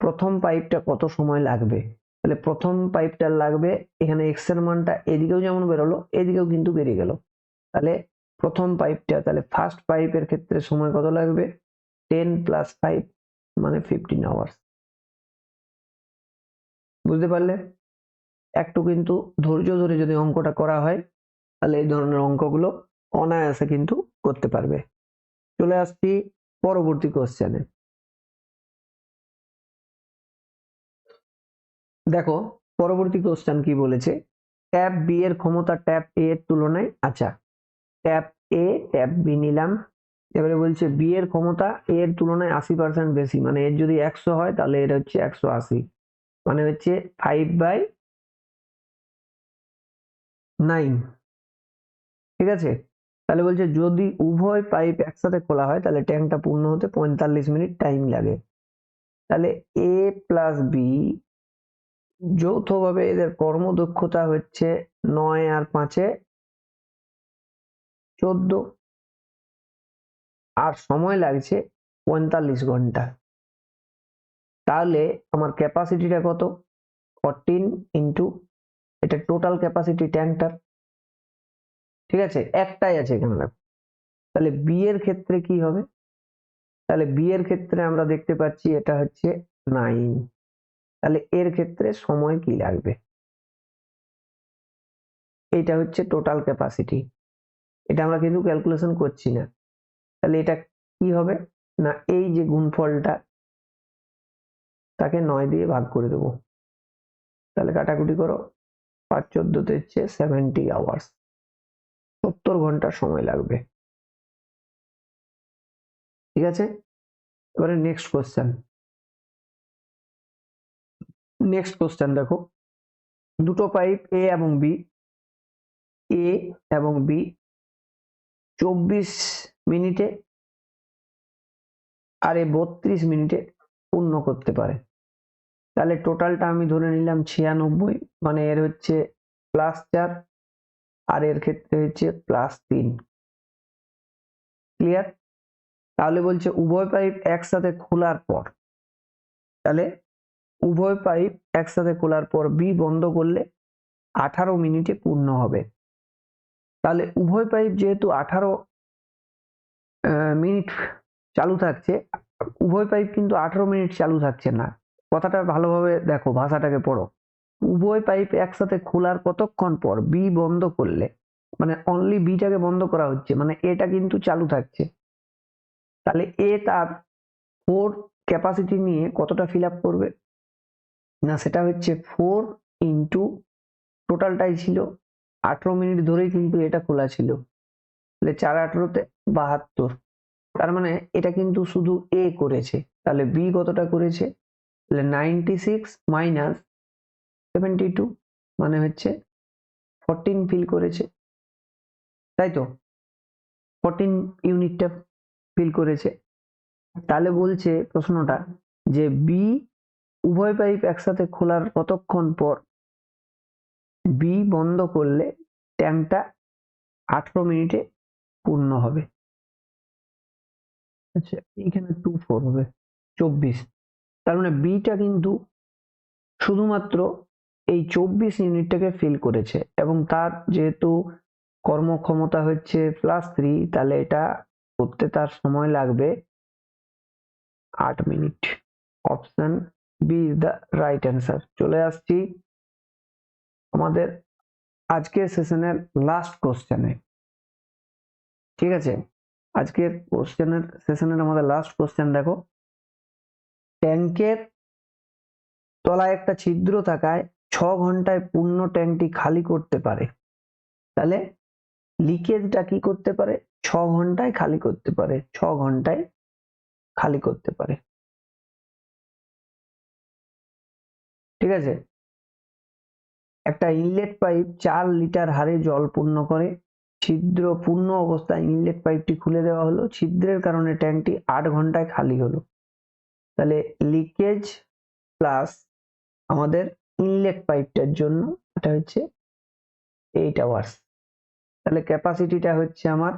প্রথম পাইপটা কত সময় লাগবে। তাহলে প্রথম পাইপটা লাগবে, এখানে এক্স এর মানটা এদিকেও যেমন বেরোলো এদিকেও কিন্তু বেরিয়ে গেল। তাহলে প্রথম পাইপটা, তাহলে ফার্স্ট পাইপের ক্ষেত্রে সময় কত লাগবে, 10 প্লাস 5 মানে 15 আওয়ার্স। বুঝতে পারলে? একটু কিন্তু ধৈর্য ধরে যদি অঙ্কটা করা হয় তাহলে এই ধরনের অঙ্কগুলো অনায়াসে কিন্তু করতে পারবে। চলে আসছি পরবর্তী কোশ্চেনে। দেখো পরবর্তী কোশ্চেন কি বলেছে, ট্যাপ বি এর ক্ষমতা ট্যাপ এ এর তুলনায়, আচ্ছা ট্যাপ এ ট্যাপ বি নিলাম, এবারে বলছে বি এর ক্ষমতা এ এর তুলনায় 80% বেশি, মানে এর যদি 100 হয় তাহলে এটা হচ্ছে 180, মানে হচ্ছে 5/9। ঠিক আছে, তাহলে বলছে যদি উভয় পাইপ একসাথে খোলা হয় তাহলে ট্যাঙ্কটা পূর্ণ হতে 45 মিনিট টাইম লাগে। তাহলে এ প্লাস বি যৌথভাবে এদের কর্মদক্ষতা হচ্ছে 9 আর 5 14, আর সময় লাগছে 45 ঘন্টা। তাহলে আমার ক্যাপাসিটিটা কত, 14 ইন্টু, এটা টোটাল ক্যাপাসিটি ট্যাঙ্কটার, ঠিক আছে, একটাই আছে এখানে দেখো। তাহলে বি এর ক্ষেত্রে কি হবে, তাহলে বি এর ক্ষেত্রে আমরা দেখতে পাচ্ছি এটা হচ্ছে 9, তাহলে এর ক্ষেত্রে সময় কি লাগবে, এইটা হচ্ছে টোটাল ক্যাপাসিটি, এটা আমরা কিন্তু ক্যালকুলেশন করছি না। তাহলে এটা কি হবে না, এই যে গুণফলটা তাকে 9 দিয়ে ভাগ করে দেবো, তাহলে কাটাকুটি করো, 5 14 হচ্ছে 70 আওয়ার্স, 70 ঘন্টা সময় লাগবে। ঠিক আছে, এবারে নেক্সট কোশ্চেন দেখো, দুটো পাইপ এ এবং বি, এ এবং বি 24 মিনিটে আর এ 32 মিনিটে পূর্ণ করতে পারে। তাহলে টোটালটা আমি ধরে নিলাম 96, মানে এর হচ্ছে +4 আর এর ক্ষেত্রে হচ্ছে +3। ক্লিয়ার? তাহলে বলছে উভয় পাইপ একসাথে খোলার পর, তাহলে উভয় পাইপ একসাথে খোলার পর বি বন্ধ করলে 18 মিনিটে পূর্ণ হবে। তাহলে উভয় পাইপ যেহেতু 18 মিনিট চালু থাকছে, উভয় পাইপ কিন্তু 18 মিনিট চালু থাকছে না, কথাটা ভালোভাবে দেখো, ভাষাটাকে পড়ো। উভয় পাইপ একসাথে খোলার কতক্ষণ পর বি বন্ধ করলে, মানে অনলি বিটাকে বন্ধ করা হচ্ছে, মানে এটা কিন্তু চালু থাকছে, তাহলে এ তার ক্যাপাসিটি নিয়ে কতটা ফিল আপ করবে না, সেটা হচ্ছে 4 ইন্টু টোটালটাই ছিল 18 মিনিট ধরেই কিন্তু এটা খোলা ছিল, তাহলে 4×18 = 72। তার মানে এটা কিন্তু শুধু এ করেছে, তাহলে বি কতটা করেছে, তাহলে 96 মাইনাস 72 মানে হচ্ছে 14 ফিল করেছে, তাই তো 14 ইউনিটটা ফিল করেছে। তাহলে বলছে প্রশ্নটা যে বি উভয় পাইপ একসাথে খোলার কতক্ষণ পর বি বন্ধ করলে ট্যাঙ্কটা 18 মিনিটে পূর্ণ হবে। আচ্ছা, এইখানে 24 হবে 24, তার মানে বিটা কিন্তু শুধুমাত্র এই 24 ইউনিটটাকে ফিল করেছে এবং তার যেহেতু কর্মক্ষমতা হচ্ছে +3, তাহলে এটা করতে তার সময় লাগবে 8 মিনিট। Option B is the right answer. চলে আসছি আমাদের আজকের সেশনের লাস্ট কোশ্চেনে। ঠিক আছে, আজকের সেশনের আমাদের লাস্ট কোশ্চেন দেখো, ট্যাঙ্কের তলায় একটা ছিদ্র থাকায় 6 ঘন্টায় পূর্ণ ট্যাঙ্কটি খালি করতে পারে, তাহলে লিকেজটা কি করতে পারে, 6 ঘন্টায় খালি করতে পারে, 6 ঘন্টায় খালি করতে পারে। ঠিক আছে, একটা ইনলেট পাইপ 4 লিটার হারে জল পূর্ণ করে, ছিদ্র পূর্ণ অবস্থায় ইনলেট পাইপটি খুলে দেওয়া হলো, ছিদ্রের কারণে ট্যাঙ্কটি 8 ঘন্টায় খালি হলো, তাহলে লিকেজ প্লাস আমাদের ইনলেট পাইপটার জন্য এটা হচ্ছে 8 আওয়ার্স, তাহলে ক্যাপাসিটিটা হচ্ছে আমার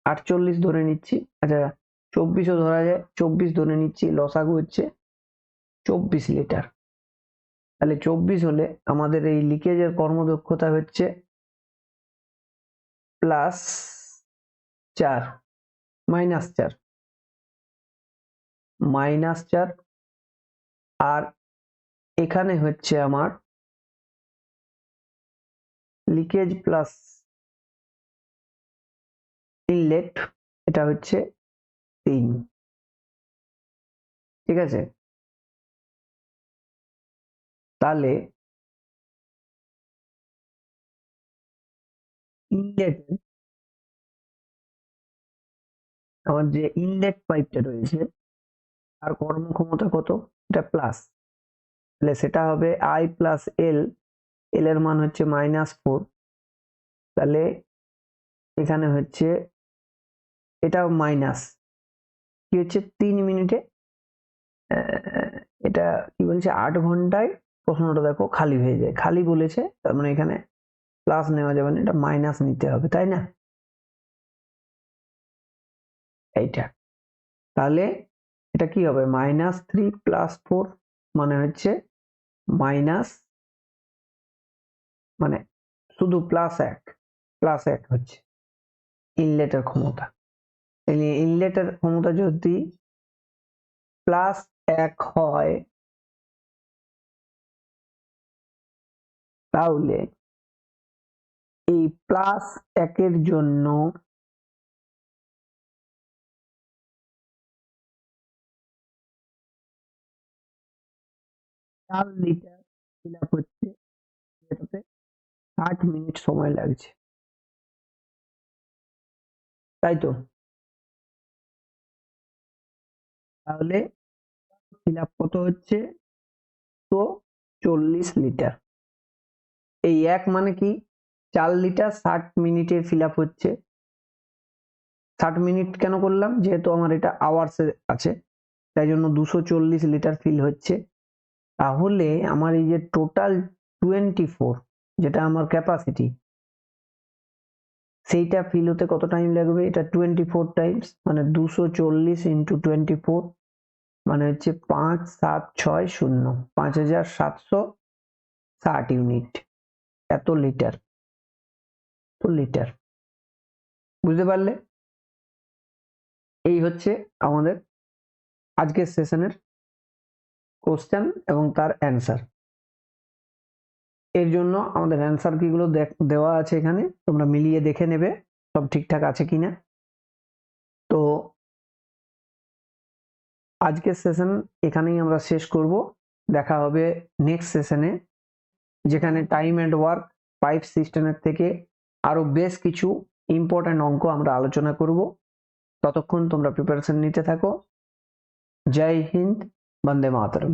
48 ধরে নিচ্ছি, আচ্ছা 24ও ধরা যায়, 24 ধরে নিচ্ছি, লসাগু হচ্ছে 24 লিটার, তাহলে 24 হলে আমাদের এই লিকেজের কর্মদক্ষতা হচ্ছে +4 -4 আর এখানে হচ্ছে আমার লিকেজ প্লাস ইনলেট, এটা হচ্ছে 3। ঠিক আছে, তাহলে ইনলেট আমার যে ইনলেট পাইপটা রয়েছে তার কর্মক্ষমতা কত, এটা প্লাস, তাহলে সেটা হবে I প্লাস এল, এল এর মান হচ্ছে -4, তাহলে এখানে হচ্ছে এটাও মাইনাস, কি হচ্ছে 3 মিনিটে, এটা কি বলছে 8 ঘন্টায় প্রশ্নটা দেখো খালি হয়ে যায়, খালি বলেছে তার মানে এখানে প্লাস নেওয়া যাবে না, এটা মাইনাস নিতে হবে, তাই না, এইটা, তাহলে এটা কি হবে -3 + 4 মানে হচ্ছে মাইনাস, মানে শুধু +1 হচ্ছে ইনলেটের ক্ষমতা, ইনলেটের ক্ষমতা যদি +1 হয় তাহলে এই +1 জন্য চার লিটার ফিল আপ হচ্ছে, যেটাতে 60 মিনিট সময় লাগছে, তাই তো, তাহলে ফিল আপ কত হচ্ছে, তো 40 লিটার, এই এক মানে কি 4 লিটার 60 মিনিটে ফিল আপ হচ্ছে, 60 মিনিট কেন করলাম, যেহেতু আমার এটা আওয়ার্সে আছে তাই জন্য 240 লিটার ফিল হচ্ছে, তাহলে আমার এই যে টোটাল 24 যেটা আমার ক্যাপাসিটি, সেইটা ফিল হতে কত টাইম লাগবে, এটা 24 টাইমস মানে 240 ইন্টু 24 মানে হচ্ছে 5760, 5760 ইউনিট, এত লিটার, তো লিটার, বুঝতে পারলে, এই হচ্ছে আমাদের আজকের সেশনের কোশ্চেন এবং তার অ্যান্সার। এর জন্য আমাদের অ্যান্সার কিগুলো দেওয়া আছে এখানে, তোমরা মিলিয়ে দেখে নেবে সব ঠিকঠাক আছে কিনা। তো আজকের সেশন এখানেই আমরা শেষ করব। দেখা হবে নেক্সট সেশনে, যেখানে টাইম অ্যান্ড ওয়ার্ক 5 সিস্টেমের থেকে আরো বেশ কিছু ইম্পর্টেন্ট অঙ্ক আমরা আলোচনা করব। ততক্ষণ তোমরা প্রিপারেশন নিতে থাকো। জয় হিন্দ, বন্দে মাতরম।